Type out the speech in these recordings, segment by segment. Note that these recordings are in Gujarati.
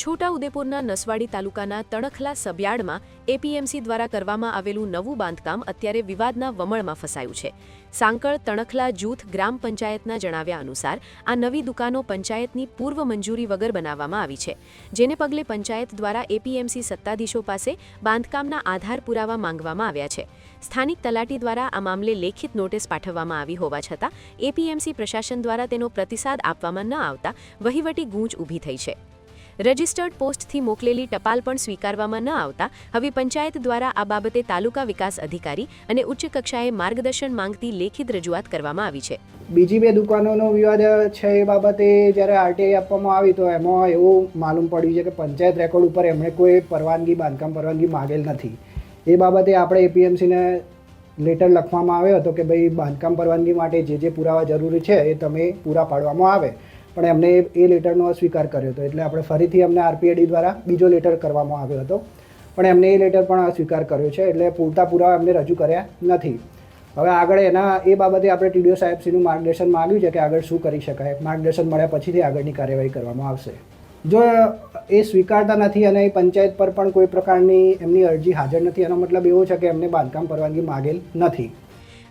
છોટાઉદેપુરના નસવાડી તાલુકાના તણખલા સબયાર્ડમાં એપીએમસી દ્વારા કરવામાં આવેલું નવું બાંધકામ અત્યારે વિવાદના વમળમાં ફસાયું છે. સાંકળ તણખલા જૂથ ગ્રામ પંચાયતના જણાવ્યા અનુસાર આ નવી દુકાનો પંચાયતની પૂર્વ મંજૂરી વગર બનાવવામાં આવી છે, જેને પગલે પંચાયત દ્વારા એપીએમસી સત્તાધીશો પાસે બાંધકામના આધાર પુરાવા માંગવામાં આવ્યા છે. સ્થાનિક તલાટી દ્વારા આ મામલે લેખિત નોટિસ પાઠવવામાં આવી હોવા છતાં એપીએમસી પ્રશાસન દ્વારા તેનો પ્રતિસાદ આપવામાં ન આવતા વહીવટી ગૂંચ ઊભી થઈ છે. રજિસ્ટર્ડ પોસ્ટથી મોકલેલી ટપાલ પણ સ્વીકારવામાં ન આવતા હવે પંચાયત દ્વારા આ બાબતે તાલુકા વિકાસ અધિકારી અને ઉચ્ચ કક્ષાએ માર્ગદર્શન માંગતી લેખિત રજૂઆત કરવામાં આવી છે. બીજી બે દુકાનોનો વિવાદ છે એ બાબતે જ્યારે આરટીઆઈ આપવામાં આવી તો એમાં એવું માલુમ પડ્યું છે કે પંચાયત રેકોર્ડ ઉપર એમણે કોઈ બાંધકામ પરવાનગી માગેલ નથી. એ બાબતે આપણે એપીએમસીને લેટર લખવામાં આવ્યો હતો કે ભાઈ બાંધકામ પરવાનગી માટે જે પુરાવા જરૂરી છે એ તમે પૂરા પાડવામાં આવે, પણ એમને એ લેટરનો અસ્વીકાર કર્યો હતો. એટલે આપણે ફરીથી અમને આરપીએડી દ્વારા બીજો લેટર કરવામાં આવ્યો હતો, પણ એમને એ લેટર પણ અસ્વીકાર કર્યો છે. એટલે પૂરતા પુરાવા એમને રજૂ કર્યા નથી. હવે આગળ એ બાબતે આપણે ટીડીઓ સાહેબશ્રીનું માર્ગદર્શન માગ્યું છે કે આગળ શું કરી શકાય. માર્ગદર્શન મળ્યા પછીથી આગળની કાર્યવાહી કરવામાં આવશે. જો એ સ્વીકારતા નથી અને એ પંચાયત પર પણ કોઈ પ્રકારની એમની અરજી હાજર નથી, એનો મતલબ એવો છે કે એમને બાંધકામ પરવાનગી માગેલ નથી.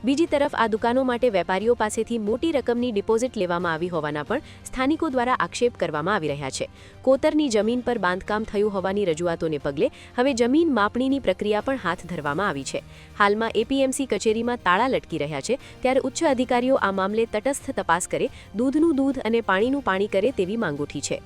બીજી તરફ આ દુકાનો માટે વેપારીઓ પાસેથી મોટી રકમની ડિપોઝિટ લેવામાં આવી હોવાના પણ સ્થાનિકો દ્વારા આક્ષેપ કરવામાં આવી રહ્યા છે. કોતરની જમીન પર બાંધકામ થયું હોવાની રજૂઆતોને પગલે હવે જમીન માપણીની પ્રક્રિયા પણ હાથ ધરવામાં આવી છે. હાલમાં એપીએમસી કચેરીમાં તાળા લટકી રહ્યા છે, ત્યારે ઉચ્ચ અધિકારીઓ આ મામલે તટસ્થ તપાસ કરે, દૂધનું દૂધ અને પાણીનું પાણી કરે તેવી માંગ ઉઠી છે.